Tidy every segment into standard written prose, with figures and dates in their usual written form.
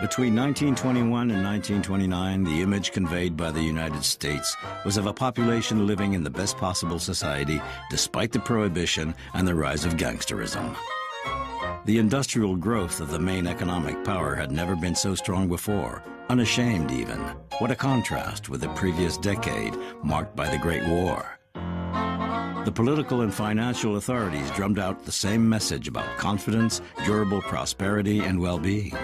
Between 1921 and 1929, the image conveyed by the United States was of a population living in the best possible society despite the Prohibition and the rise of gangsterism. The industrial growth of the main economic power had never been so strong before, unashamed even. What a contrast with the previous decade, marked by the Great War. The political and financial authorities drummed out the same message about confidence, durable prosperity, and well-being.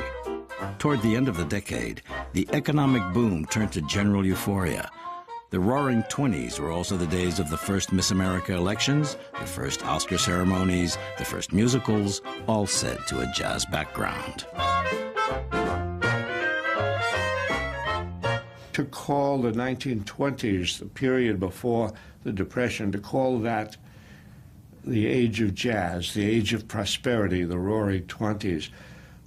Toward the end of the decade, the economic boom turned to general euphoria. The Roaring '20s were also the days of the first Miss America elections, the first Oscar ceremonies, the first musicals, all set to a jazz background. To call the 1920s, the period before the Depression, to call that the age of jazz, the age of prosperity, the Roaring '20s,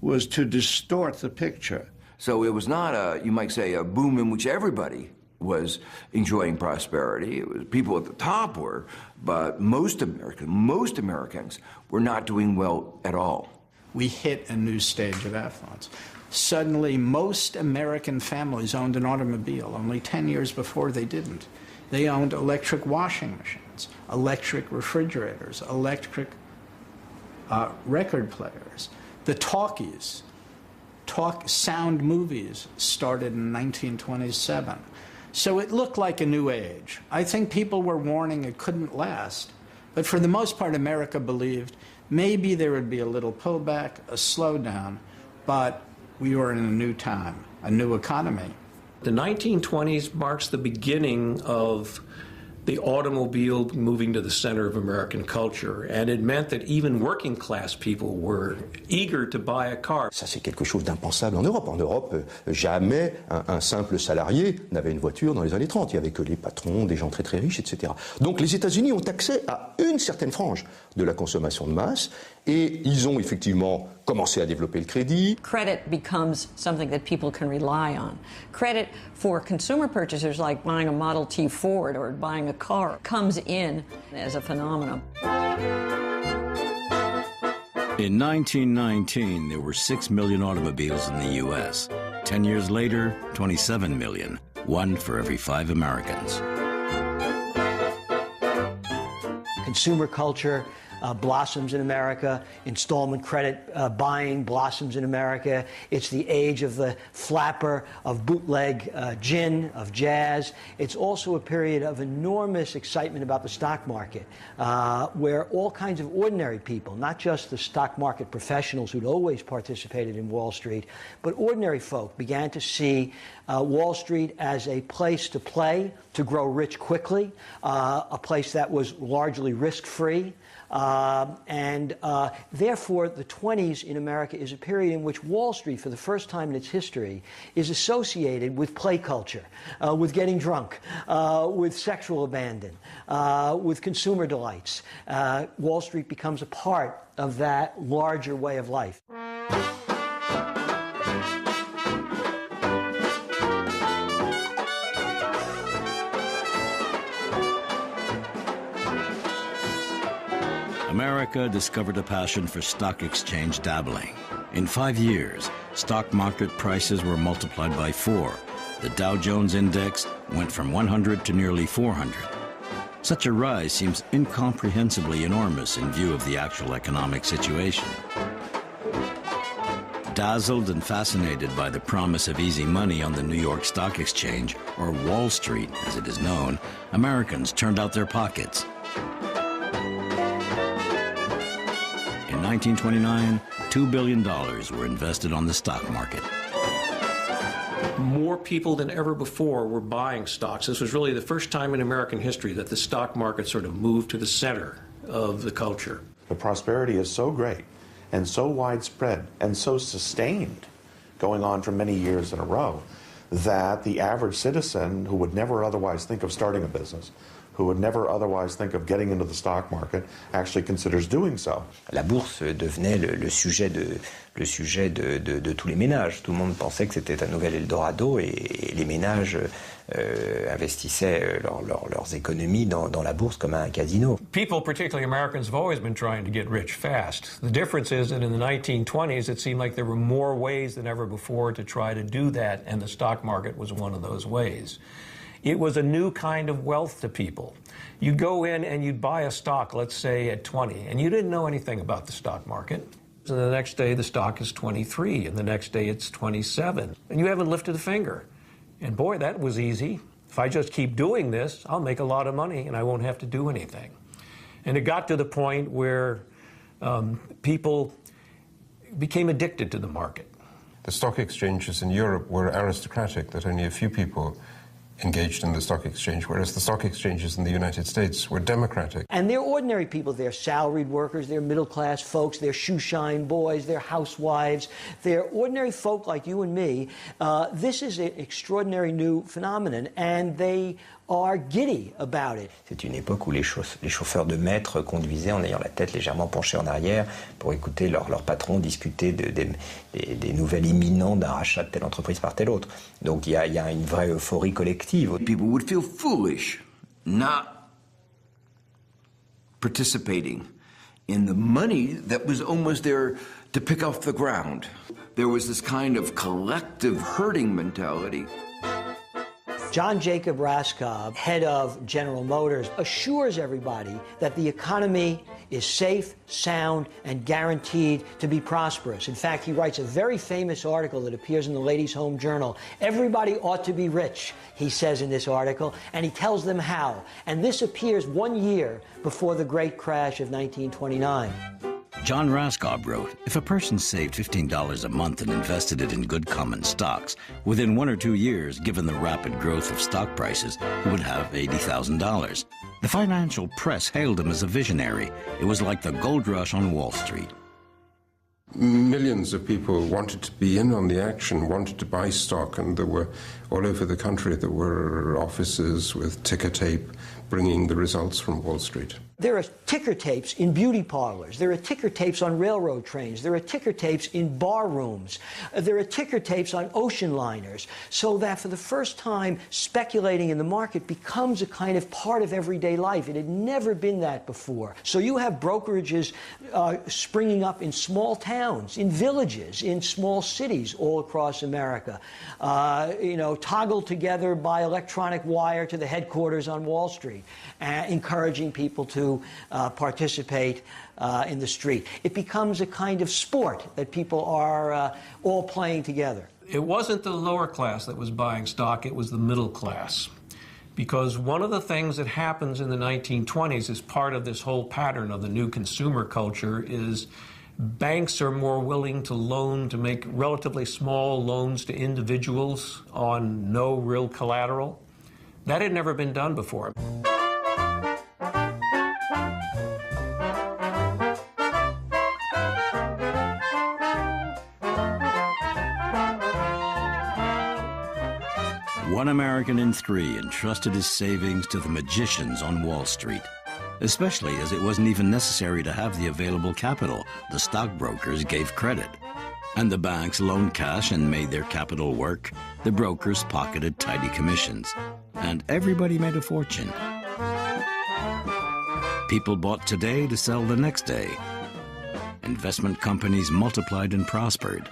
was to distort the picture. So it was not a, you might say, a boom in which everybody was enjoying prosperity. It was people at the top were, but most Americans were not doing well at all. We hit a new stage of affluence. Suddenly, most American families owned an automobile. Only 10 years before, they didn't. They owned electric washing machines, electric refrigerators, electric record players. The talkies, sound movies, started in 1927. So it looked like a new age. I think people were warning it couldn't last. But for the most part, America believed maybe there would be a little pullback, a slowdown, but we were in a new time, a new economy. The 1920s marks the beginning of the automobile moving to the center of American culture, and it meant that even working class people were eager to buy a car. Ça, c'est quelque chose d'impensable en Europe. En Europe, jamais un simple salarié n'avait une voiture dans les années 30. Il n'y avait que les patrons, des gens très très riches, etc. Donc les États-Unis ont accès à une certaine frange de la consommation de masse, et ils ont effectivement commencé à développer le crédit. Credit becomes something that people can rely on. Credit for consumer purchasers like buying a Model T Ford or buying a car comes in as a phenomenon. In 1919, there were 6 million automobiles in the U.S. 10 years later, 27 million, one for every 5 Americans. Consumer culture blossoms in America. Installment credit buying blossoms in America. It's the age of the flapper, of bootleg gin, of jazz. It's also a period of enormous excitement about the stock market, where all kinds of ordinary people, not just the stock market professionals who'd always participated in Wall Street, but ordinary folk began to see Wall Street as a place to play, to grow rich quickly, a place that was largely risk-free. Therefore, the 20s in America is a period in which Wall Street, for the first time in its history, is associated with play culture, with getting drunk, with sexual abandon, with consumer delights. Wall Street becomes a part of that larger way of life. America discovered a passion for stock exchange dabbling. In 5 years, stock market prices were multiplied by 4. The Dow Jones Index went from 100 to nearly 400. Such a rise seems incomprehensibly enormous in view of the actual economic situation. Dazzled and fascinated by the promise of easy money on the New York Stock Exchange, or Wall Street as it is known, Americans turned out their pockets. In 1929, $2 billion were invested on the stock market. More people than ever before were buying stocks. This was really the first time in American history that the stock market sort of moved to the center of the culture. The prosperity is so great and so widespread and so sustained, going on for many years in a row, that the average citizen who would never otherwise think of starting a business who would never otherwise think of getting into the stock market actually considers doing so. La bourse devenait le sujet de tous les ménages. Tout le monde pensait que c'était un nouvel Eldorado et les ménages investissaient leurs économies dans la bourse comme un casino. People, particularly Americans, have always been trying to get rich fast. The difference is that in the 1920s, it seemed like there were more ways than ever before to try to do that, and the stock market was one of those ways. It was a new kind of wealth to people. You'd go in and you'd buy a stock, let's say at 20, and you didn't know anything about the stock market. And the next day the stock is 23, and the next day it's 27, and you haven't lifted a finger. And boy, that was easy. If I just keep doing this, I'll make a lot of money and I won't have to do anything. And it got to the point where people became addicted to the market. The stock exchanges in Europe were aristocratic, that only a few people engaged in the stock exchange, whereas the stock exchanges in the United States were democratic. And they're ordinary people. They're salaried workers, they're middle-class folks, they're shoeshine boys, they're housewives. They're ordinary folk like you and me. This is an extraordinary new phenomenon, and they are giddy about it. C'est une époque où les chauffeurs de maître conduisaient en ayant la tête légèrement penchée en arrière pour écouter leur patron discuter des nouvelles imminentes d'un rachat de telle entreprise par telle autre. Donc il y a une vraie euphorie collective. People would feel foolish not participating in the money that was almost there to pick off the ground. There was this kind of collective herding mentality. John Jacob Raskob, head of General Motors, assures everybody that the economy is safe, sound, and guaranteed to be prosperous. In fact, he writes a very famous article that appears in the Ladies' Home Journal. Everybody ought to be rich, he says in this article, and he tells them how. And this appears 1 year before the great crash of 1929. John Raskob wrote, if a person saved $15 a month and invested it in good common stocks, within 1 or 2 years, given the rapid growth of stock prices, he would have $80,000. The financial press hailed him as a visionary. It was like the gold rush on Wall Street. Millions of people wanted to be in on the action, wanted to buy stock, and there were, all over the country, there were offices with ticker tape bringing the results from Wall Street. There are ticker tapes in beauty parlors. There are ticker tapes on railroad trains. There are ticker tapes in bar rooms. There are ticker tapes on ocean liners. So that for the first time, speculating in the market becomes a kind of part of everyday life. It had never been that before. So you have brokerages springing up in small towns, in villages, in small cities all across America. Toggled together by electronic wire to the headquarters on Wall Street, encouraging people to participate in the street. It becomes a kind of sport that people are all playing together. It wasn't the lower class that was buying stock, it was the middle class. Because one of the things that happens in the 1920s as part of this whole pattern of the new consumer culture is banks are more willing to loan, to make relatively small loans to individuals on no real collateral. That had never been done before. One American in 3 entrusted his savings to the magicians on Wall Street, especially as it wasn't even necessary to have the available capital. The stockbrokers gave credit, and the banks loaned cash and made their capital work. The brokers pocketed tidy commissions, and everybody made a fortune. People bought today to sell the next day. Investment companies multiplied and prospered.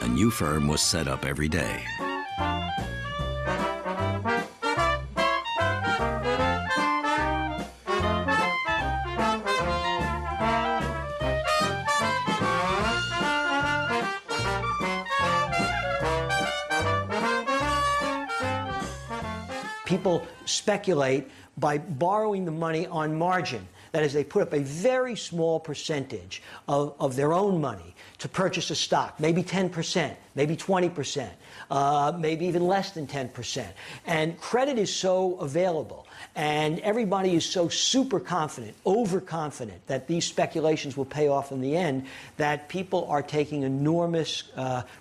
A new firm was set up every day. People speculate by borrowing the money on margin. That is, they put up a very small percentage of their own money to purchase a stock, maybe 10%, maybe 20%, maybe even less than 10%. And credit is so available, and everybody is so super confident, overconfident that these speculations will pay off in the end, that people are taking enormous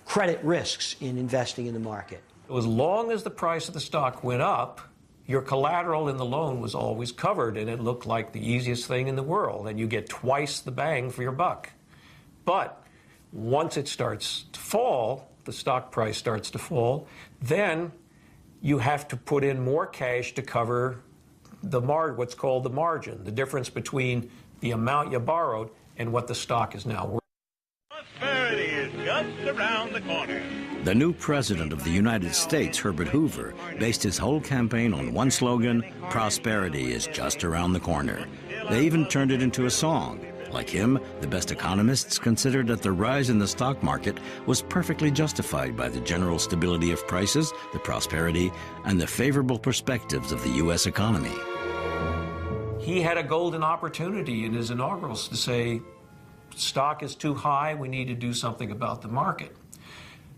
credit risks in investing in the market. As long as the price of the stock went up, your collateral in the loan was always covered, and it looked like the easiest thing in the world, and you get twice the bang for your buck. But once it starts to fall, the stock price starts to fall, then you have to put in more cash to cover the what's called the margin, the difference between the amount you borrowed and what the stock is now worth. Prosperity is just around the corner. The new president of the United States, Herbert Hoover, based his whole campaign on one slogan: prosperity is just around the corner. They even turned it into a song. Like him, the best economists considered that the rise in the stock market was perfectly justified by the general stability of prices, the prosperity, and the favorable perspectives of the U.S. economy. He had a golden opportunity in his inaugurals to say, stock is too high, we need to do something about the market.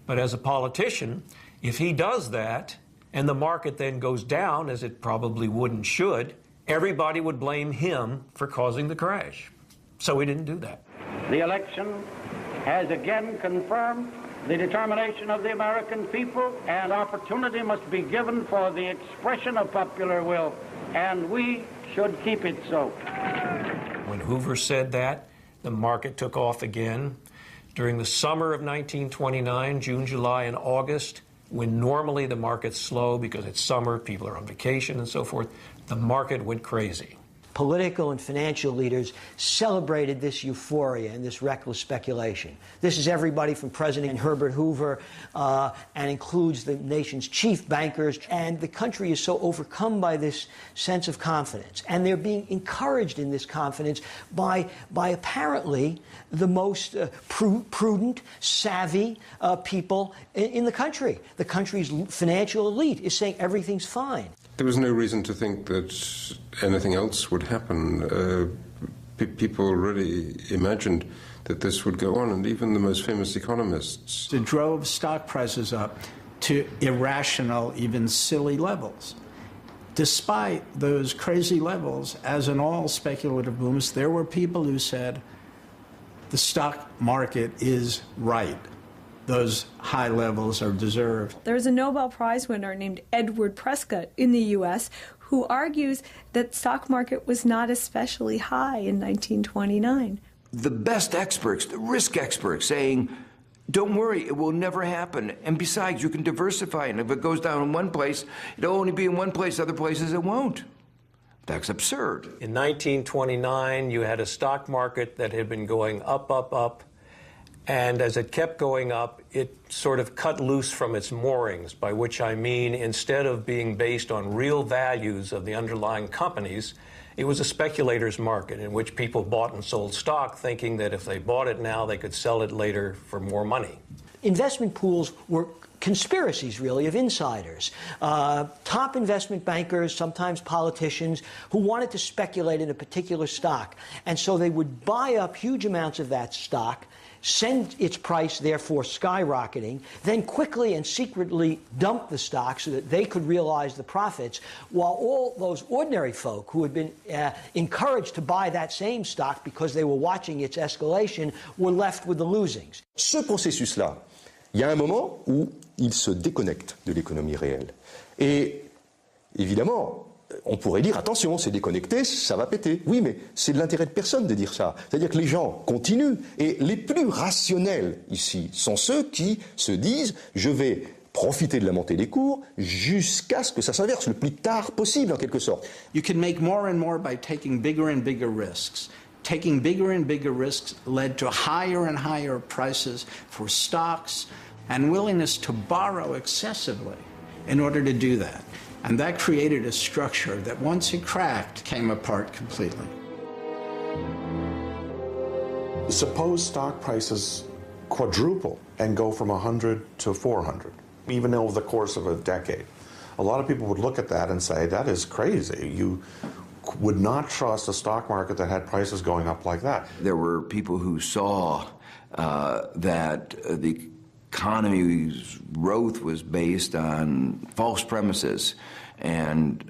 But as a politician, if he does that, and the market then goes down, as it probably would and should, everybody would blame him for causing the crash. So he didn't do that. The election has again confirmed the determination of the American people, and opportunity must be given for the expression of popular will, and we should keep it so. When Hoover said that, the market took off again. During the summer of 1929, June, July, and August, when normally the market's slow because it's summer, people are on vacation and so forth, the market went crazy. Political and financial leaders celebrated this euphoria and this reckless speculation. This is everybody from President Herbert Hoover and includes the nation's chief bankers. And the country is so overcome by this sense of confidence. And they're being encouraged in this confidence by apparently the most prudent, savvy people in the country. The country's financial elite is saying everything's fine. There was no reason to think that anything else would happen. People really imagined that this would go on, and even the most famous economists. It drove stock prices up to irrational, even silly levels. Despite those crazy levels, as in all speculative booms, there were people who said the stock market is right. Those high levels are deserved. There's a Nobel Prize winner named Edward Prescott in the U.S. who argues that the stock market was not especially high in 1929. The best experts, the risk experts, saying, don't worry, it will never happen. And besides, you can diversify, and if it goes down in one place, it'll only be in one place, other places it won't. That's absurd. In 1929, you had a stock market that had been going up, up, up. And as it kept going up, it sort of cut loose from its moorings, by which I mean instead of being based on real values of the underlying companies, it was a speculator's market in which people bought and sold stock thinking that if they bought it now, they could sell it later for more money. Investment pools were conspiracies, really, of insiders. Top investment bankers, sometimes politicians, who wanted to speculate in a particular stock. And so they would buy up huge amounts of that stock, send its price, therefore, skyrocketing, then quickly and secretly dump the stock so that they could realize the profits, while all those ordinary folk who had been encouraged to buy that same stock because they were watching its escalation were left with the losings. Ce processus-là, il y a un moment où il se déconnecte de l'économie réelle. Et évidemment, on pourrait dire, attention, c'est déconnecté, ça va péter. Oui, mais c'est de l'intérêt de personne de dire ça. C'est-à-dire que les gens continuent, et les plus rationnels ici sont ceux qui se disent, je vais profiter de la montée des cours jusqu'à ce que ça s'inverse le plus tard possible, en quelque sorte. You can make more and more by taking bigger and bigger risks. Taking bigger and bigger risks led to higher and higher prices for stocks and willingness to borrow excessively in order to do that. And that created a structure that, once it cracked, came apart completely. Suppose stock prices quadruple and go from 100 to 400, even over the course of a decade. A lot of people would look at that and say, that is crazy. You would not trust a stock market that had prices going up like that. There were people who saw that the economy's growth was based on false premises and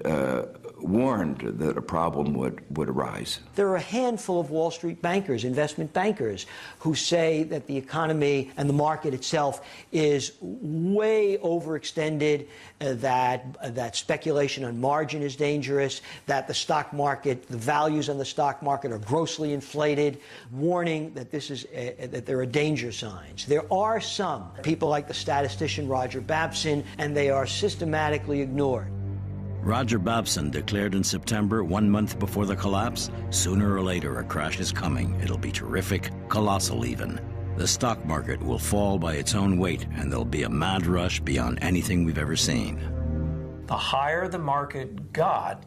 warned that a problem would arise. There are a handful of Wall Street bankers, investment bankers, who say that the economy and the market itself is way overextended, that speculation on margin is dangerous, that the stock market, the values on the stock market are grossly inflated, warning that that there are danger signs. There are some people like the statistician Roger Babson, and they are systematically ignored. Roger Babson declared in September, 1 month before the collapse, sooner or later a crash is coming. It'll be terrific, colossal even. The stock market will fall by its own weight, and there'll be a mad rush beyond anything we've ever seen. The higher the market got,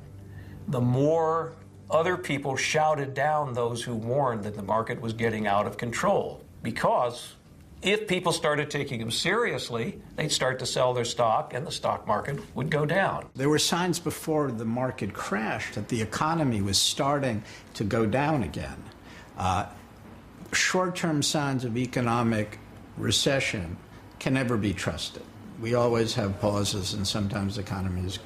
the more other people shouted down those who warned that the market was getting out of control. Because if people started taking them seriously, they'd start to sell their stock and the stock market would go down. There were signs before the market crashed that the economy was starting to go down again. Short-term signs of economic recession can never be trusted. We always have pauses and sometimes economies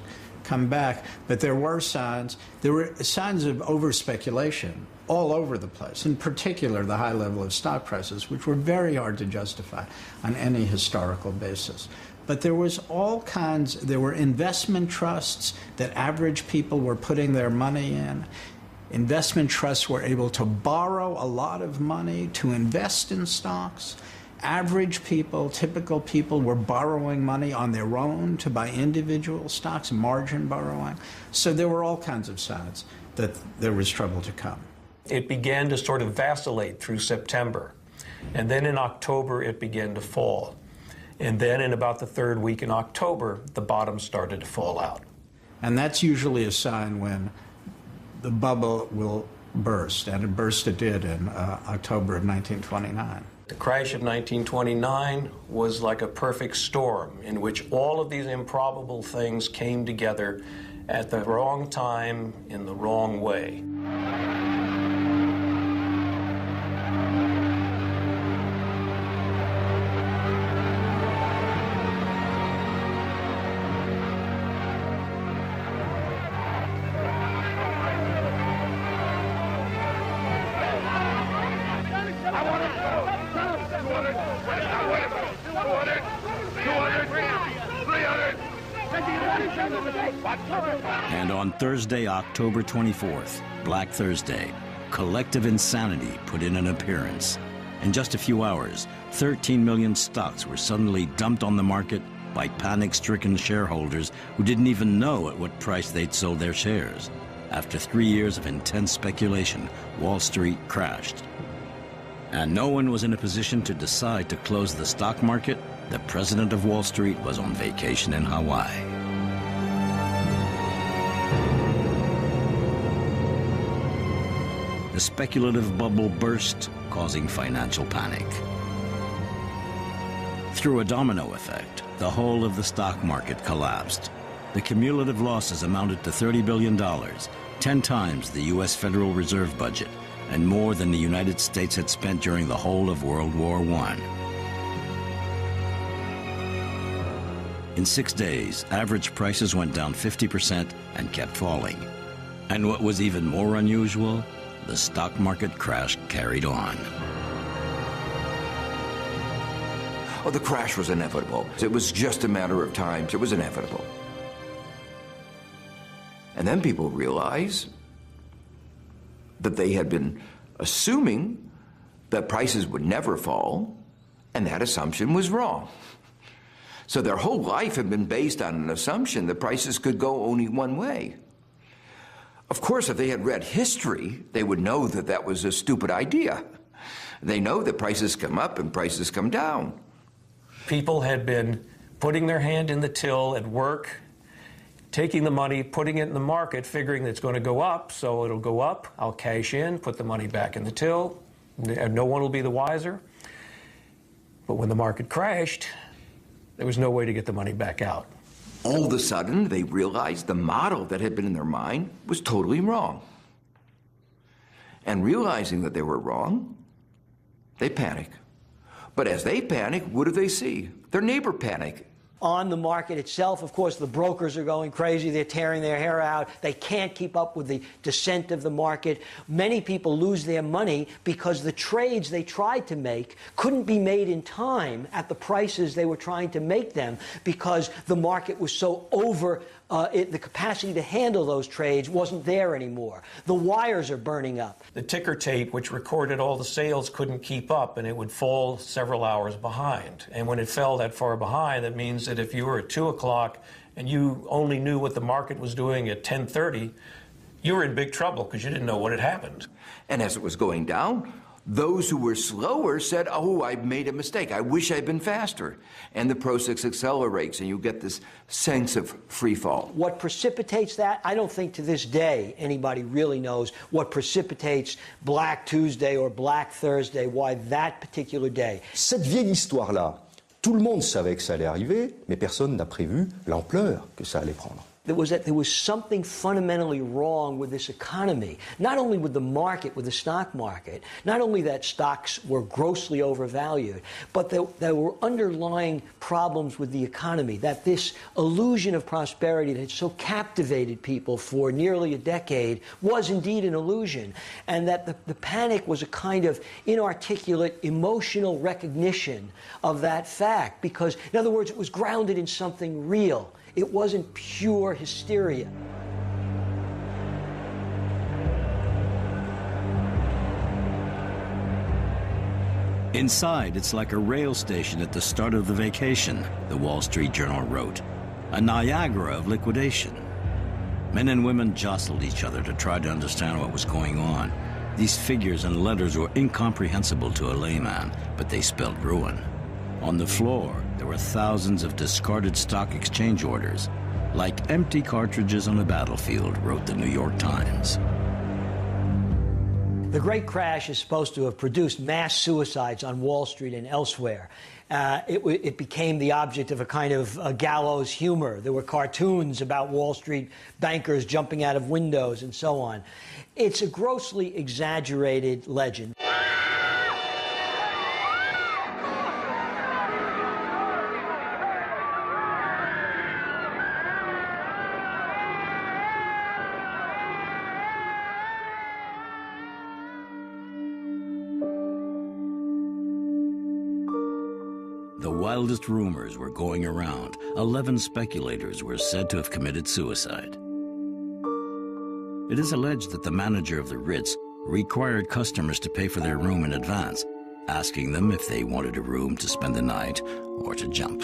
come back, but there were signs of over-speculation all over the place, in particular the high level of stock prices, which were very hard to justify on any historical basis. But there were investment trusts that average people were putting their money in. Investment trusts were able to borrow a lot of money to invest in stocks. Average people, typical people, were borrowing money on their own to buy individual stocks, margin borrowing. So there were all kinds of signs that there was trouble to come. It began to sort of vacillate through September. And then in October, it began to fall. And then in about the third week in October, the bottom started to fall out. And that's usually a sign when the bubble will burst. And it did in October of 1929. The crash of 1929 was like a perfect storm in which all of these improbable things came together at the wrong time in the wrong way. And on Thursday, October 24th, Black Thursday, collective insanity put in an appearance. In just a few hours, 13 million stocks were suddenly dumped on the market by panic-stricken shareholders who didn't even know at what price they'd sold their shares. After 3 years of intense speculation, Wall Street crashed. And no one was in a position to decide to close the stock market. The president of Wall Street was on vacation in Hawaii. The speculative bubble burst, causing financial panic. Through a domino effect, the whole of the stock market collapsed. The cumulative losses amounted to $30 billion, 10 times the U.S. Federal Reserve budget, and more than the United States had spent during the whole of World War I. In 6 days, average prices went down 50% and kept falling. And what was even more unusual, the stock market crash carried on. Oh, the crash was inevitable. It was just a matter of time. It was inevitable. And then people realized that they had been assuming that prices would never fall, and that assumption was wrong. So their whole life had been based on an assumption that prices could go only one way. Of course, if they had read history, they would know that that was a stupid idea. They know that prices come up and prices come down. People had been putting their hand in the till at work, taking the money, putting it in the market, figuring that it's going to go up, so it'll go up, I'll cash in, put the money back in the till, and no one will be the wiser. But when the market crashed, there was no way to get the money back out. All of a sudden, they realized the model that had been in their mind was totally wrong. And realizing that they were wrong, they panic. But as they panic, what do they see? Their neighbor panic. On the market itself, of course, the brokers are going crazy. They're tearing their hair out. They can't keep up with the descent of the market. Many people lose their money because the trades they tried to make couldn't be made in time at the prices they were trying to make them because the market was so over. The capacity to handle those trades wasn't there anymore. The wires are burning up. The ticker tape, which recorded all the sales, couldn't keep up, and it would fall several hours behind. And when it fell that far behind, that means that if you were at 2 o'clock and you only knew what the market was doing at 10:30, you were in big trouble because you didn't know what had happened. And as it was going down, those who were slower said, oh, I made a mistake. I wish I'd been faster. And the process accelerates, and you get this sense of free fall. What precipitates that, I don't think to this day anybody really knows what precipitates Black Tuesday or Black Thursday, why that particular day. Cette vieille histoire-là, tout le monde savait que ça allait arriver, mais personne n'a prévu l'ampleur que ça allait prendre. There was something fundamentally wrong with this economy, not only with the market, with the stock market, not only that stocks were grossly overvalued, but there were underlying problems with the economy, that this illusion of prosperity that had so captivated people for nearly a decade was indeed an illusion, and that the panic was a kind of inarticulate emotional recognition of that fact, because, in other words, it was grounded in something real. It wasn't pure hysteria. Inside, it's like a rail station at the start of the vacation, the Wall Street Journal wrote. A Niagara of liquidation. Men and women jostled each other to try to understand what was going on. These figures and letters were incomprehensible to a layman, but they spelled ruin. On the floor, there were thousands of discarded stock exchange orders. Like empty cartridges on a battlefield, wrote the New York Times. The Great Crash is supposed to have produced mass suicides on Wall Street and elsewhere. It became the object of a kind of gallows humor. There were cartoons about Wall Street bankers jumping out of windows and so on. It's a grossly exaggerated legend. The wildest rumors were going around. 11 speculators were said to have committed suicide. It is alleged that the manager of the Ritz required customers to pay for their room in advance, asking them if they wanted a room to spend the night or to jump.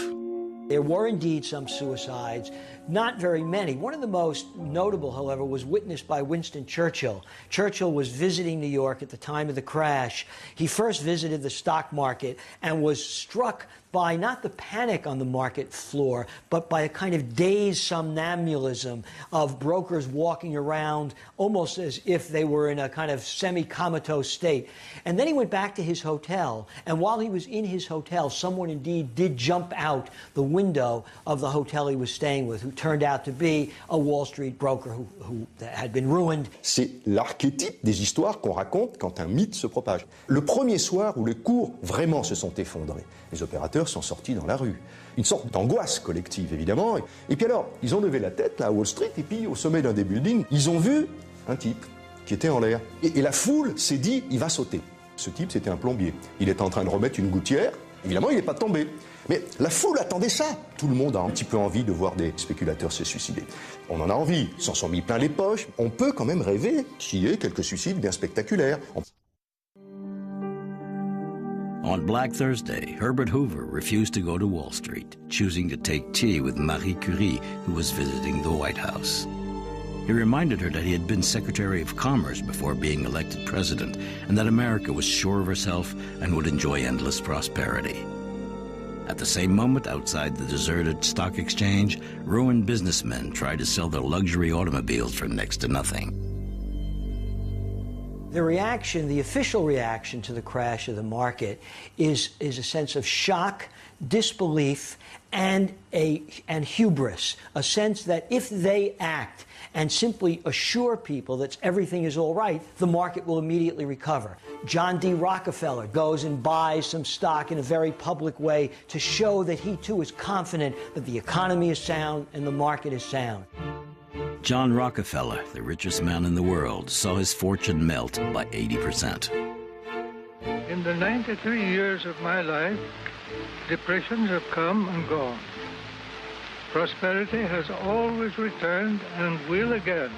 There were indeed some suicides, not very many. One of the most notable, however, was witnessed by Winston Churchill. Churchill was visiting New York at the time of the crash. He first visited the stock market and was struck by not the panic on the market floor, but by a kind of dazed somnambulism of brokers walking around almost as if they were in a kind of semi-comatose state. And then he went back to his hotel, and while he was in his hotel, someone indeed did jump out the window of the hotel he was staying with, who turned out to be a Wall Street broker who had been ruined. C'est l'archétype des histoires qu'on raconte quand un mythe se propage. Le premier soir où les cours vraiment se sont effondrés, les opérateurs sont sortis dans la rue. Une sorte d'angoisse collective, évidemment. Et puis alors, ils ont levé la tête, là, à Wall Street, et puis au sommet d'un des buildings, ils ont vu un type qui était en l'air. Et la foule s'est dit, il va sauter. Ce type, c'était un plombier. Il était en train de remettre une gouttière. Évidemment, il n'est pas tombé. Mais la foule attendait ça. Tout le monde a un petit peu envie de voir des spéculateurs se suicider. On en a envie. Ils s'en sont mis plein les poches. On peut quand même rêver qu'il y ait quelques suicides bien spectaculaires. On Black Thursday, Herbert Hoover refused to go to Wall Street, choosing to take tea with Marie Curie, who was visiting the White House. He reminded her that he had been Secretary of Commerce before being elected president, and that America was sure of herself and would enjoy endless prosperity. At the same moment, outside the deserted stock exchange, ruined businessmen tried to sell their luxury automobiles for next to nothing. The reaction, the official reaction to the crash of the market is a sense of shock, disbelief, and hubris, a sense that if they act and simply assure people that everything is all right, the market will immediately recover. John D. Rockefeller goes and buys some stock in a very public way to show that he too is confident that the economy is sound and the market is sound. John Rockefeller, the richest man in the world, saw his fortune melt by 80%. In the 93 years of my life, depressions have come and gone. Prosperity has always returned and will again.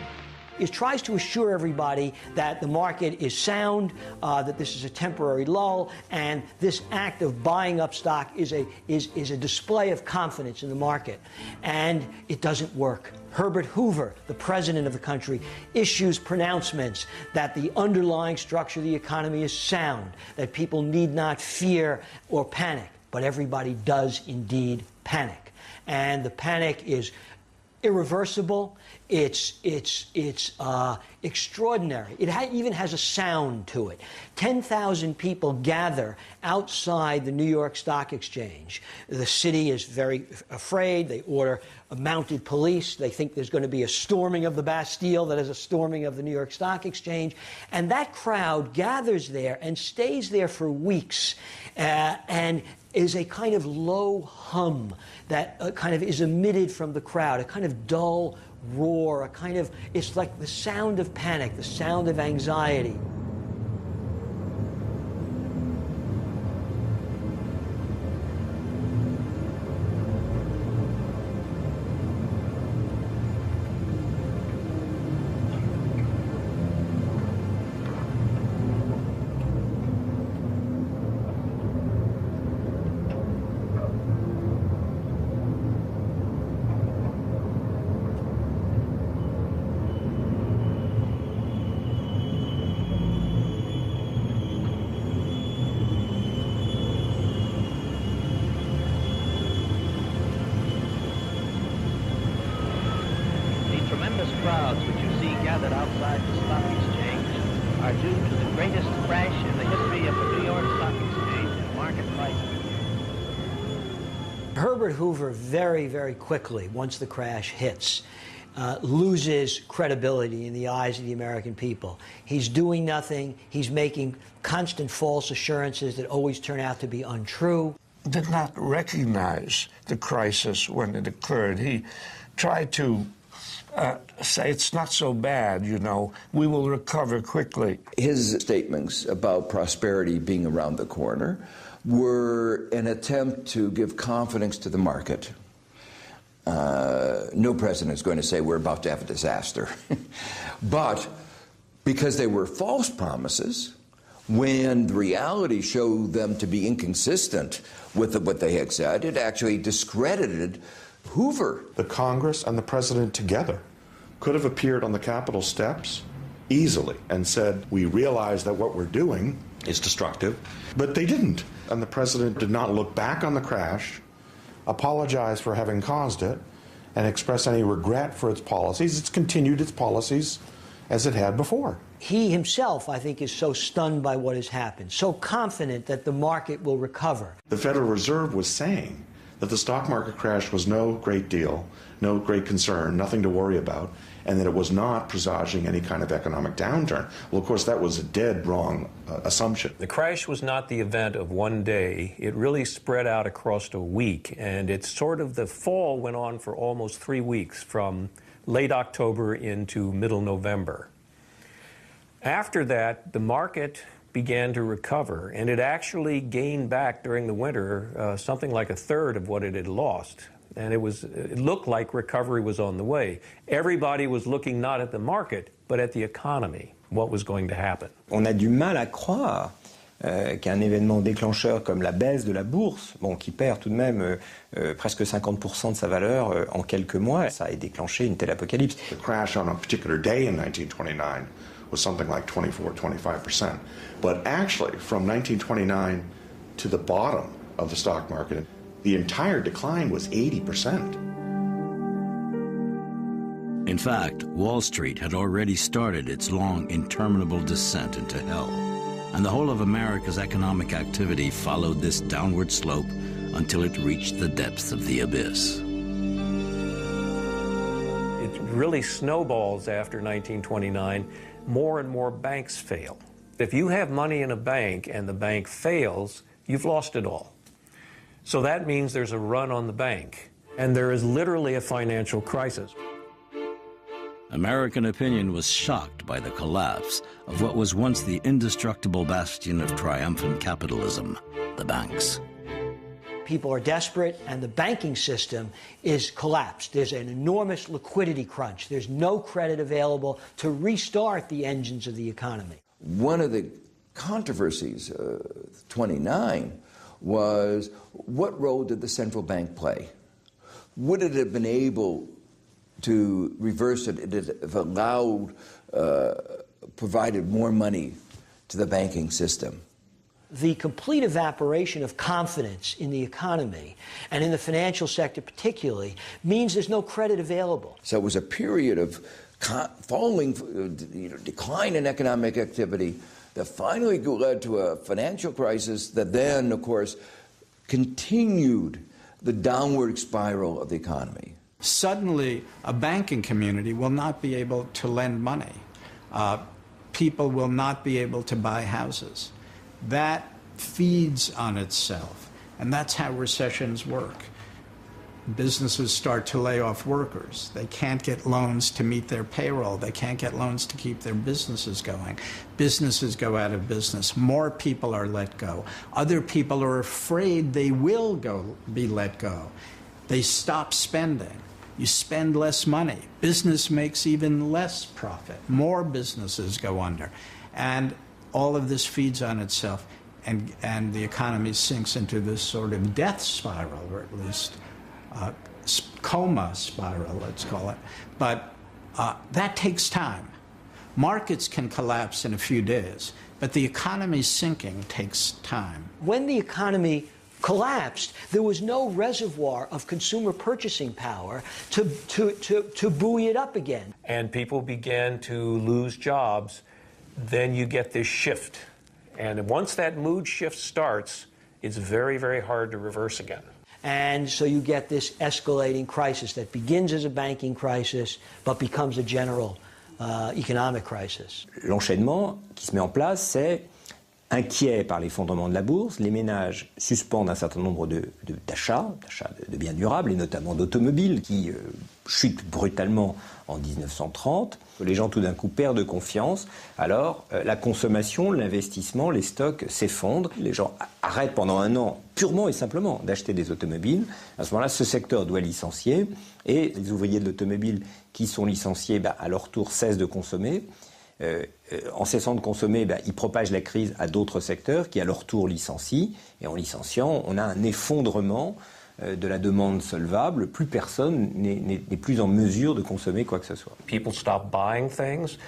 It tries to assure everybody that the market is sound, that this is a temporary lull, and this act of buying up stock is a display of confidence in the market. And it doesn't work. Herbert Hoover, the president of the country, issues pronouncements that the underlying structure of the economy is sound, that people need not fear or panic. But everybody does indeed panic. And the panic is irreversible. It's extraordinary. It even has a sound to it. 10,000 people gather outside the New York Stock Exchange. The city is very afraid. They order a mounted police. They think there's going to be a storming of the Bastille that is a storming of the New York Stock Exchange. And that crowd gathers there and stays there for weeks and is a kind of low hum that kind of is emitted from the crowd, a kind of dull roar, it's like the sound of panic, the sound of anxiety. Crowds which you see gathered outside the stock exchange are due to the greatest crash in the history of the New York Stock Exchange and market prices. Herbert Hoover very, very quickly, once the crash hits, loses credibility in the eyes of the American people. He's doing nothing. He's making constant false assurances that always turn out to be untrue. Did not recognize the crisis when it occurred. He tried to say it's not so bad, you know, we will recover quickly. His statements about prosperity being around the corner were an attempt to give confidence to the market. No president is going to say we're about to have a disaster. But because they were false promises, when the reality showed them to be inconsistent with what they had said, it actually discredited Hoover. The Congress and the president together could have appeared on the Capitol steps easily and said, we realize that what we're doing is destructive, but they didn't. And the president did not look back on the crash, apologize for having caused it, and express any regret for its policies. It's continued its policies as it had before. He himself, I think, is so stunned by what has happened, so confident that the market will recover. The Federal Reserve was saying that the stock market crash was no great deal, no great concern, nothing to worry about, and that it was not presaging any kind of economic downturn. Well, of course, that was a dead wrong assumption. The crash was not the event of one day. It really spread out across a week, and it's sort of the fall went on for almost 3 weeks, from late October into middle November. After that, the market began to recover, and it actually gained back during the winter something like a third of what it had lost. And it looked like recovery was on the way. Everybody was looking not at the market, but at the economy, what was going to happen. On a du mal à croire qu'un événement déclencheur comme la baisse de la bourse, qui perd tout de même presque 50% de sa valeur en quelques mois, ça ait déclenché une telle apocalypse. The crash on a particular day in 1929 was something like 24-25%. But actually, from 1929 to the bottom of the stock market, the entire decline was 80%. In In fact, Wall Street had already started its long, interminable descent into hell, and the whole of America's economic activity followed this downward slope until it reached the depths of the abyss. It really snowballs after 1929. More and more banks fail. If you have money in a bank and the bank fails, you've lost it all. So that means there's a run on the bank, and there is literally a financial crisis. American opinion was shocked by the collapse of what was once the indestructible bastion of triumphant capitalism, the banks. People are desperate, and the banking system is collapsed. There's an enormous liquidity crunch. There's no credit available to restart the engines of the economy. One of the controversies, 29, was what role did the central bank play? Would it have been able to reverse it if allowed, provided more money to the banking system? The complete evaporation of confidence in the economy, and in the financial sector particularly, means there's no credit available. So it was a period of falling, decline in economic activity that finally led to a financial crisis that then, of course, continued the downward spiral of the economy. Suddenly, a banking community will not be able to lend money. People will not be able to buy houses. That feeds on itself, and that's how recessions work. Businesses start to lay off workers. They can't get loans to meet their payroll. They can't get loans to keep their businesses going. Businesses go out of business. More people are let go. Other people are afraid they will be let go. They stop spending. You spend less money. Business makes even less profit. More businesses go under. And all of this feeds on itself, and the economy sinks into this sort of death spiral, or at least coma spiral, let's call it. But that takes time. Markets can collapse in a few days, but the economy sinking takes time. When the economy collapsed, there was no reservoir of consumer purchasing power to buoy it up again. And people began to lose jobs. Then you get this shift. And once that mood shift starts, it's very, very hard to reverse again. And so you get this escalating crisis that begins as a banking crisis, but becomes a general economic crisis. L'enchaînement qui se met en place, c'est inquiet par l'effondrement de la bourse, les ménages suspendent un certain nombre d'achats de biens durables, et notamment d'automobiles, qui chutent brutalement en 1930. Les gens tout d'un coup perdent confiance. Alors la consommation, l'investissement, les stocks s'effondrent. Les gens arrêtent pendant un an purement et simplement d'acheter des automobiles. À ce moment-là, ce secteur doit licencier, et les ouvriers de l'automobile qui sont licenciés, à leur tour cessent de consommer. En cessant de consommer, ils propagent la crise à d'autres secteurs qui à leur tour licencient, et en licenciant, on a un effondrement de la demande solvable. Plus personne n'est plus en mesure de consommer quoi que ce soit. People stop buying things.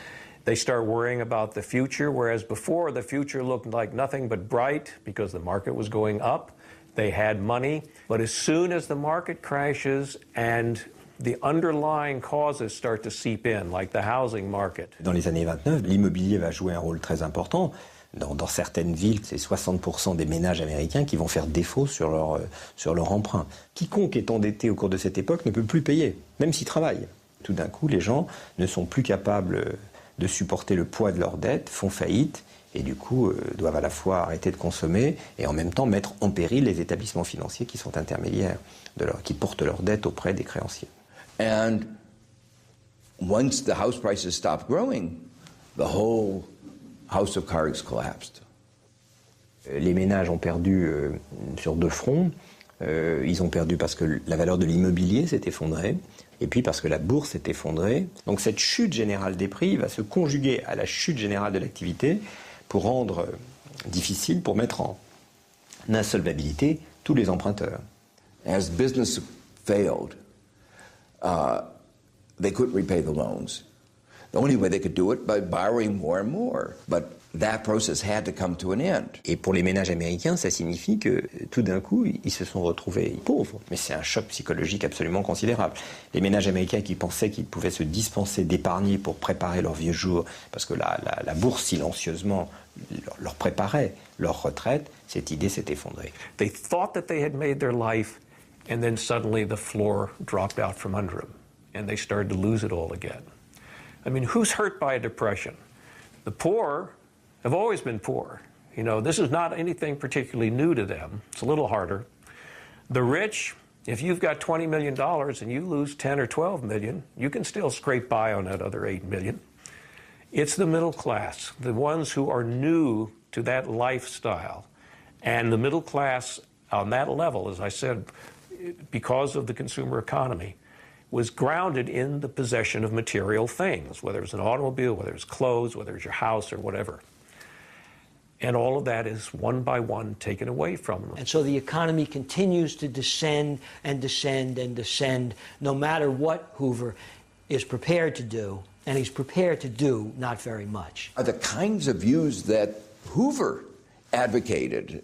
They start worrying about the future, whereas before the future looked like nothing but bright because the market was going up. They had money. But as soon as the market crashes and the underlying causes start to seep in, like the housing market. Dans les années 29, l'immobilier va jouer un rôle très important. Dans certaines villes, c'est 60% des ménages américains qui vont faire défaut sur leur emprunt. Quiconque est endetté au cours de cette époque ne peut plus payer, même s'il travaille. Tout d'un coup, les gens ne sont plus capables de supporter le poids de leurs dettes, font faillite, et du coup doivent à la fois arrêter de consommer et en même temps mettre en péril les établissements financiers qui sont intermédiaires, qui portent leurs dettes auprès des créanciers. And once the house prices stopped growing, the whole house of cards collapsed. Les ménages ont perdu sur deux fronts. Ils ont perdu parce que la valeur de l'immobilier s'est effondrée, et puis parce que la bourse s'est effondrée. Donc cette chute générale des prix va se conjuguer à la chute générale de l'activité pour rendre difficile, pour mettre en insolvabilité tous les emprunteurs. As business failed, they couldn't repay the loans. The only way they could do it by borrowing more and more. But that process had to come to an end. Et pour les ménages américains, ça signifie que tout d'un coup, ils se sont retrouvés pauvres. Mais c'est un choc psychologique absolument considérable. Les ménages américains qui pensaient qu'ils pouvaient se dispenser d'épargner pour préparer leurs vieux jours, parce que la bourse silencieusement leur préparait leur retraite, cette idée s'est effondrée. They thought that they had made their life, and then suddenly the floor dropped out from under them, and they started to lose it all again. I mean, who's hurt by a depression? The poor have always been poor. You know, this is not anything particularly new to them. It's a little harder. The rich, if you've got $20 million and you lose 10 or 12 million, you can still scrape by on that other 8 million. It's the middle class, the ones who are new to that lifestyle. And the middle class on that level, as I said, because of the consumer economy, was grounded in the possession of material things, whether it's an automobile, whether it's clothes, whether it's your house or whatever. And all of that is one by one taken away from them. And so the economy continues to descend and descend and descend, no matter what Hoover is prepared to do, and he's prepared to do not very much. The kinds of views that Hoover advocated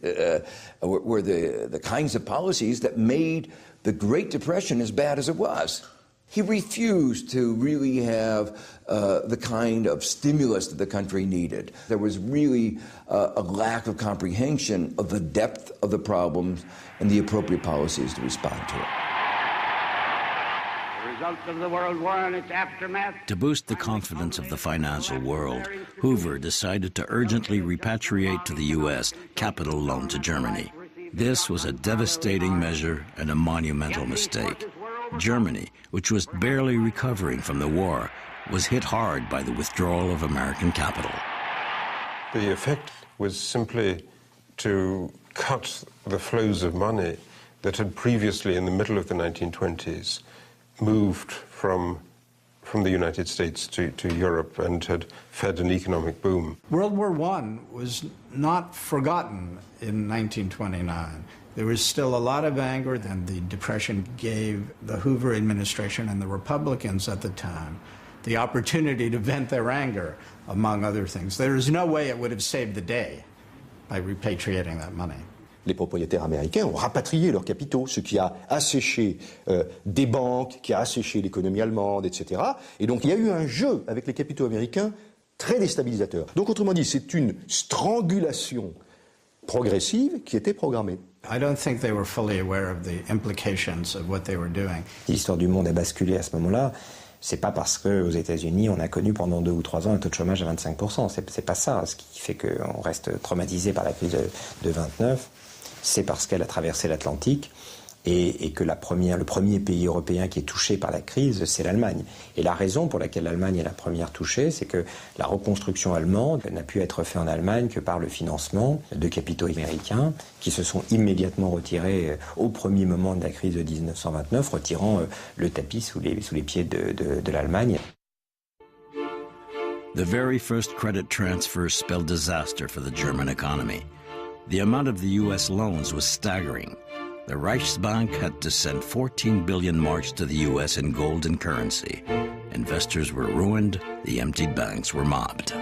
were the kinds of policies that made the Great Depression as bad as it was. He refused to really have the kind of stimulus that the country needed. There was really a lack of comprehension of the depth of the problems and the appropriate policies to respond to it. The results of the World War and its aftermath. To boost the confidence of the financial world, Hoover decided to urgently repatriate to the U.S. capital loaned to Germany. This was a devastating measure and a monumental mistake. Germany, which was barely recovering from the war, was hit hard by the withdrawal of American capital. The effect was simply to cut the flows of money that had previously, in the middle of the 1920s, moved from the United States to Europe and had fed an economic boom. World War I was not forgotten in 1929. There was still a lot of anger, and the Depression gave the Hoover administration and the Republicans at the time the opportunity to vent their anger, among other things. There is no way it would have saved the day by repatriating that money. Les propriétaires américains ont rapatrié leurs capitaux, ce qui a asséché des banques, qui a asséché l'économie allemande, etc. Et donc il y a eu un jeu avec les capitaux américains très déstabilisateur. Donc autrement dit, c'est une strangulation progressive qui était programmée. I don't think they were fully aware of the implications of what they were doing. L'histoire du monde a basculé à ce moment-là. C'est pas parce qu'aux États-Unis, on a connu pendant 2 ou 3 ans un taux de chômage à 25%. C'est pas ça. Ce qui fait qu'on reste traumatisé par la crise de 29, c'est parce qu'elle a traversé l'Atlantique et que le premier pays européen qui est touché par la crise, c'est l'Allemagne. Et la raison pour laquelle l'Allemagne est la première touchée, c'est que la reconstruction allemande n'a pu être faite en Allemagne que par le financement de capitaux américains qui se sont immédiatement retirés au premier moment de la crise de 1929, retirant le tapis sous les pieds de l'Allemagne. The very first credit transfer spelled disaster for the German economy. The amount of the U.S. loans was staggering. The Reichsbank had to send 14 billion marks to the U.S. in gold and currency. Investors were ruined, the emptied banks were mobbed.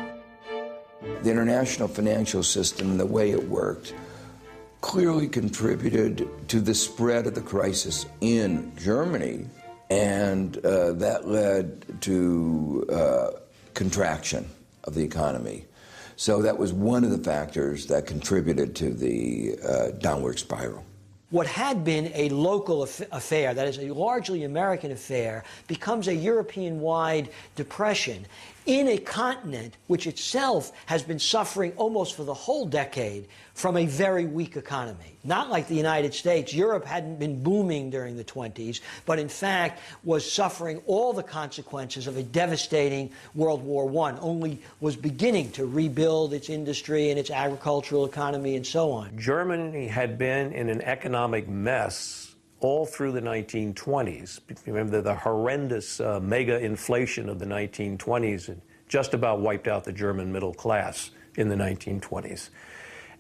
The international financial system and the way it worked clearly contributed to the spread of the crisis in Germany, and that led to contraction of the economy. So that was one of the factors that contributed to the downward spiral. What had been a local affair, that is a largely American affair, becomes a European-wide depression in a continent which itself has been suffering almost for the whole decade from a very weak economy. Not like the United States. Europe hadn't been booming during the 20s, but in fact was suffering all the consequences of a devastating World War I, only was beginning to rebuild its industry and its agricultural economy and so on. Germany had been in an economic mess all through the 1920s. Remember the horrendous mega inflation of the 1920s just about wiped out the German middle class in the 1920s.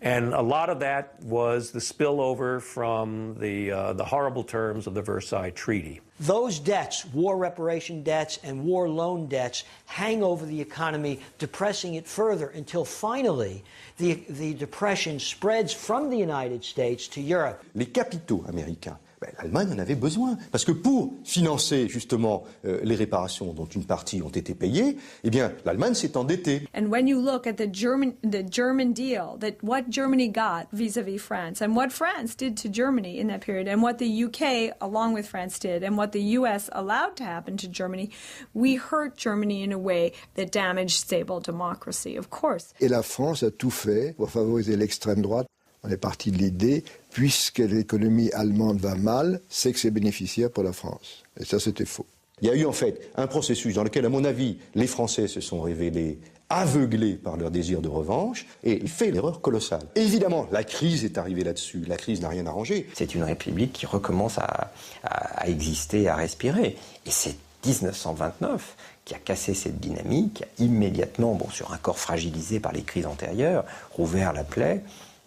And a lot of that was the spillover from the horrible terms of the Versailles Treaty. Those debts, war reparation debts and war loan debts, hang over the economy, depressing it further until finally the depression spreads from the United States to Europe. Les capitaux américains, l'Allemagne en avait besoin, parce que pour financer justement les réparations dont une partie ont été payées, eh bien l'Allemagne s'est endettée. And when you look at the German deal, that what Germany got vis-a-vis France, and what France did to Germany in that period, and what the UK along with France did, and what the US allowed to happen to Germany, we hurt Germany in a way that damaged stable democracy, of course. Et la France a tout fait pour favoriser l'extrême droite. On est parti de l'idée, puisque l'économie allemande va mal, c'est que c'est bénéficiaire pour la France. Et ça, c'était faux. Il y a eu en fait un processus dans lequel, à mon avis, les Français se sont révélés aveuglés par leur désir de revanche et il fait l'erreur colossale. Évidemment, la crise est arrivée là-dessus. La crise n'a rien arrangé. C'est une république qui recommence à exister, à respirer. Et c'est 1929 qui a cassé cette dynamique, qui a immédiatement, sur un corps fragilisé par les crises antérieures, rouvert la plaie.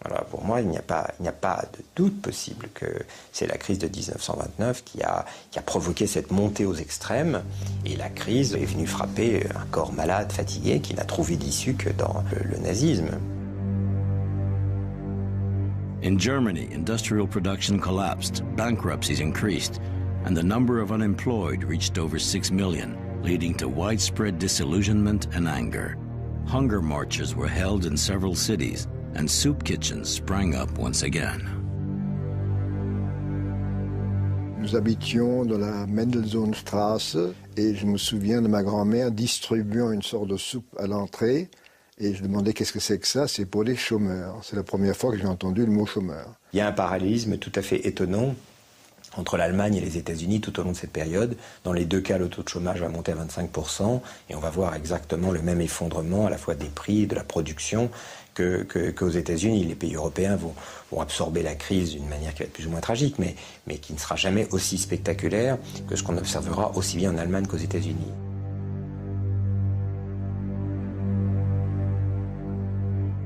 Voilà, pour moi, il n'y a pas de doute possible que c'est la crise de 1929 qui a provoqué cette montée aux extrêmes. Et la crise est venue frapper un corps malade, fatigué, qui n'a trouvé d'issue que dans le nazisme. In Germany, industrial production collapsed, bankruptcies increased, and the number of unemployed reached over 6 million, leading to widespread disillusionment and anger. Hunger marches were held in several cities, and soup kitchens sprang up once again. Nous habitions dans la Mendelssohnstraße et je me souviens de ma grand-mère distribuant une sorte de soupe à l'entrée et je demandais qu'est-ce que c'est que ça? C'est pour les chômeurs. C'est la première fois que j'ai entendu le mot chômeur. Il y a un parallélisme tout à fait étonnant entre l'Allemagne et les États-Unis tout au long de cette période. Dans les deux cas, le taux de chômage va monter à 25% et on va voir exactement le même effondrement à la fois des prix et de la production qu'aux États-Unis. Les pays européens vont absorber la crise d'une manière qui va être plus ou moins tragique, mais qui ne sera jamais aussi spectaculaire que ce qu'on observera aussi bien en Allemagne qu'aux États-Unis.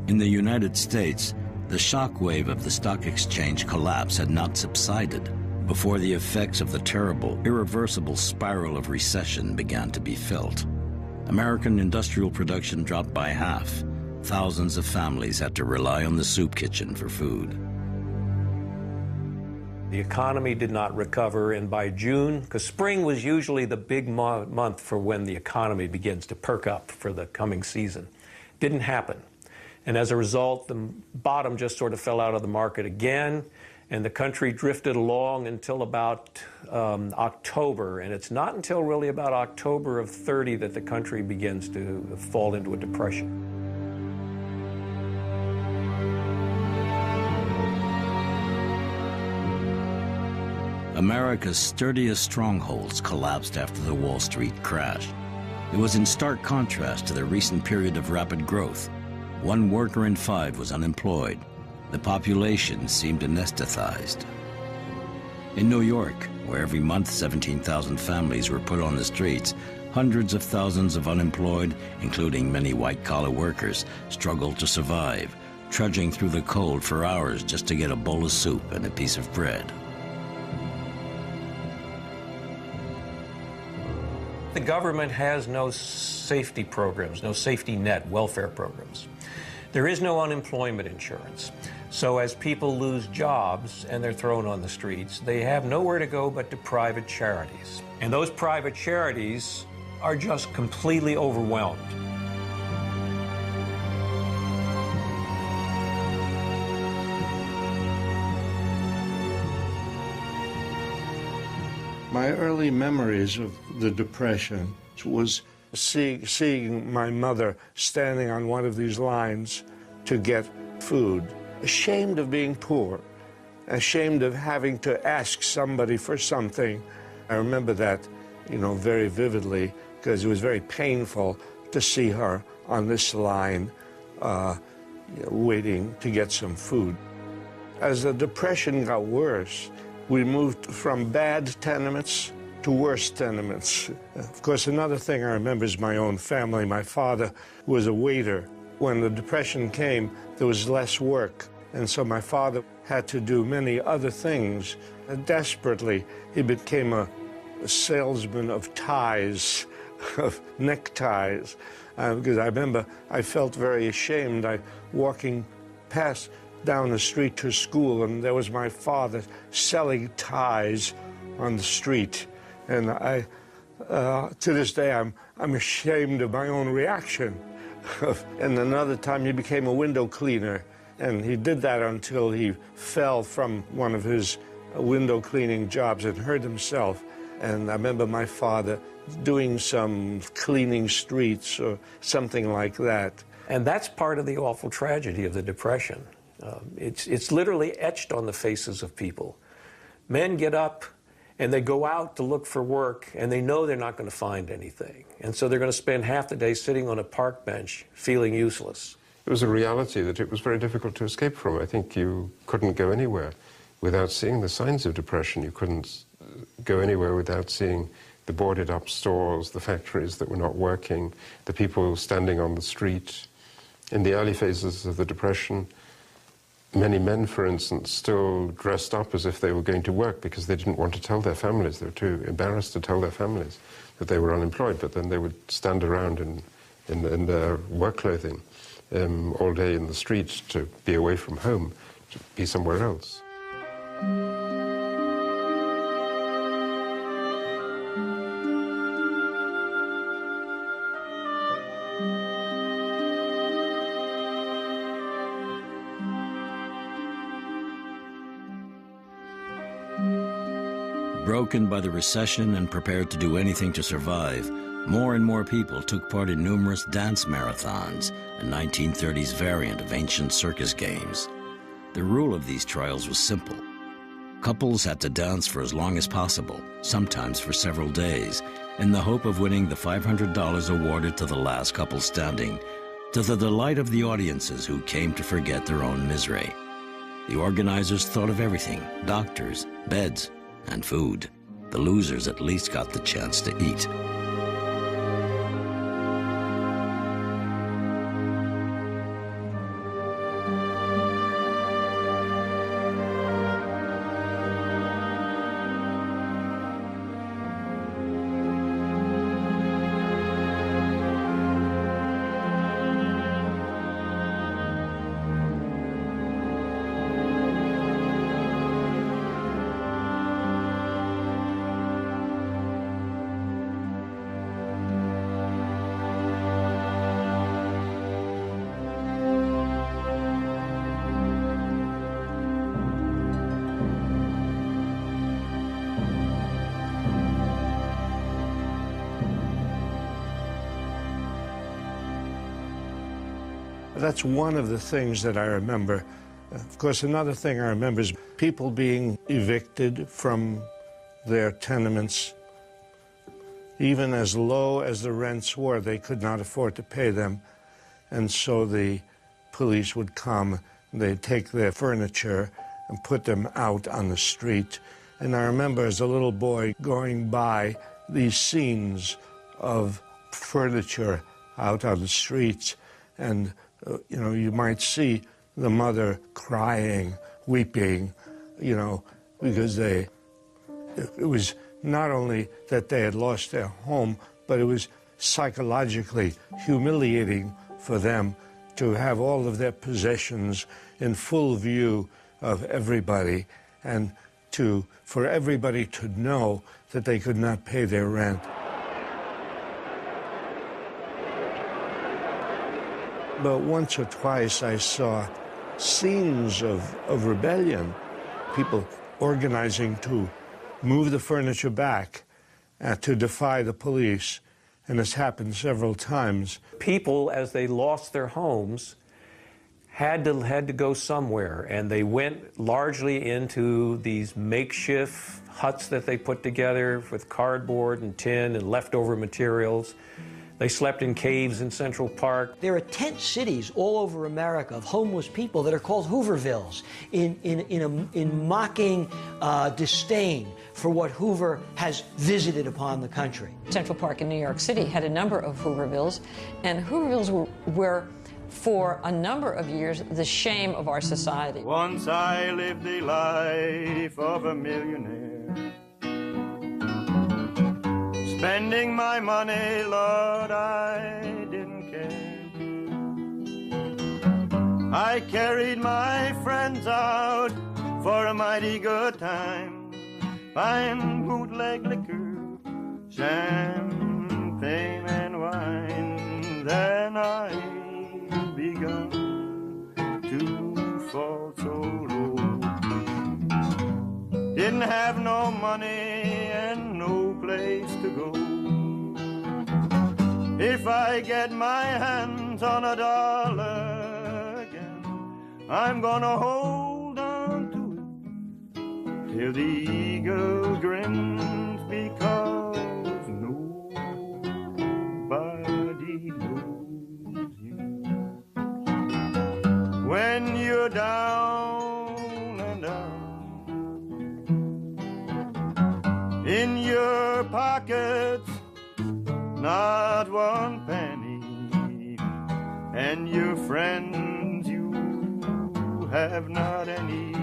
In the United States, the shockwave of the stock exchange collapse had not subsided before the effects of the terrible, irreversible spiral of recession began to be felt. American industrial production dropped by half. Thousands of families had to rely on the soup kitchen for food. The economy did not recover, and by June, because spring was usually the big month for when the economy begins to perk up for the coming season, didn't happen. And as a result, the bottom just sort of fell out of the market again, and the country drifted along until about October. And it's not until really about October of 30 that the country begins to fall into a depression. America's sturdiest strongholds collapsed after the Wall Street crash. It was in stark contrast to the recent period of rapid growth. 1 worker in 5 was unemployed. The population seemed anesthetized. In New York, where every month 17,000 families were put on the streets, hundreds of thousands of unemployed, including many white-collar workers, struggled to survive, trudging through the cold for hours just to get a bowl of soup and a piece of bread. The government has no safety programs, no safety net welfare programs. There is no unemployment insurance. So as people lose jobs and they're thrown on the streets, they have nowhere to go but to private charities. And those private charities are just completely overwhelmed. My early memories of the Depression was seeing my mother standing on one of these lines to get food, ashamed of being poor, ashamed of having to ask somebody for something. I remember that, very vividly, because it was very painful to see her on this line waiting to get some food. As the Depression got worse, we moved from bad tenements to worse tenements. Of course, another thing I remember is my own family. My father was a waiter When the Depression came, there was less work, and so my father had to do many other things. And desperately, he became a salesman of ties, of neckties, because I remember I felt very ashamed. Walking past down the street to school, and there was my father selling ties on the street, and to this day I'm ashamed of my own reaction. And another time he became a window cleaner, and he did that until he fell from one of his window cleaning jobs and hurt himself. And I remember my father doing some cleaning streets or something like that. And that's part of the awful tragedy of the Depression. It's literally etched on the faces of people. Men get up and they go out to look for work, and they know they're not going to find anything. And so they're going to spend half the day sitting on a park bench feeling useless. It was a reality that it was very difficult to escape from. I think you couldn't go anywhere without seeing the signs of depression. You couldn't go anywhere without seeing the boarded up stores, the factories that were not working, the people standing on the street. In the early phases of the Depression, many men, for instance, still dressed up as if they were going to work because they didn't want to tell their families. They were too embarrassed to tell their families that they were unemployed, but then they would stand around in their work clothing all day in the street to be away from home, to be somewhere else. Broken by the recession and prepared to do anything to survive, more and more people took part in numerous dance marathons, a 1930s variant of ancient circus games. The rule of these trials was simple. Couples had to dance for as long as possible, sometimes for several days, in the hope of winning the $500 awarded to the last couple standing, to the delight of the audiences who came to forget their own misery. The organizers thought of everything: doctors, beds, and food. The losers at least got the chance to eat. That's one of the things that I remember. Of course, another thing I remember is people being evicted from their tenements. Even as low as the rents were, they could not afford to pay them. And so the police would come, they'd take their furniture and put them out on the street. And I remember as a little boy going by these scenes of furniture out on the streets, and you might see the mother crying, weeping, because it was not only that they had lost their home, but it was psychologically humiliating for them to have all of their possessions in full view of everybody, and for everybody to know that they could not pay their rent. But once or twice I saw scenes of rebellion, people organizing to move the furniture back, to defy the police, and it's happened several times. People, as they lost their homes, had to go somewhere, and they went largely into these makeshift huts that they put together with cardboard and tin and leftover materials. They slept in caves in Central Park. There are tent cities all over America of homeless people that are called Hoovervilles in mocking disdain for what Hoover has visited upon the country. Central Park in New York City had a number of Hoovervilles, and Hoovervilles were for a number of years, the shame of our society. Once I lived the life of a millionaire, spending my money, Lord, I didn't care. I carried my friends out for a mighty good time, fine bootleg liquor, champagne and wine. Then I begun to fall so low. Didn't have no money and no place to go. If I get my hands on a dollar again, I'm gonna hold on to it till the eagle grins, because nobody knows you when you're down and out. In your pockets, not one penny, and your friends, you have not any.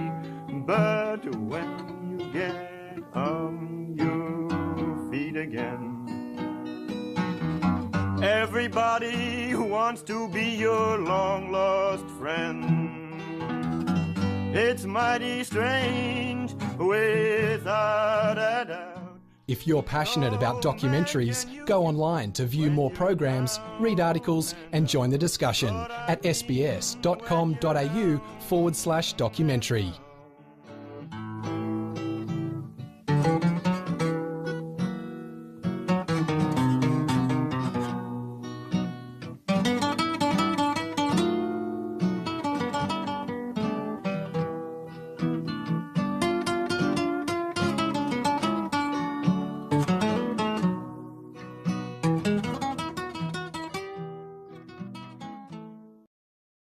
But when you get on your feet again, everybody wants to be your long-lost friend. It's mighty strange without a doubt. If you're passionate about documentaries, go online to view more programs, read articles and join the discussion at sbs.com.au/documentary.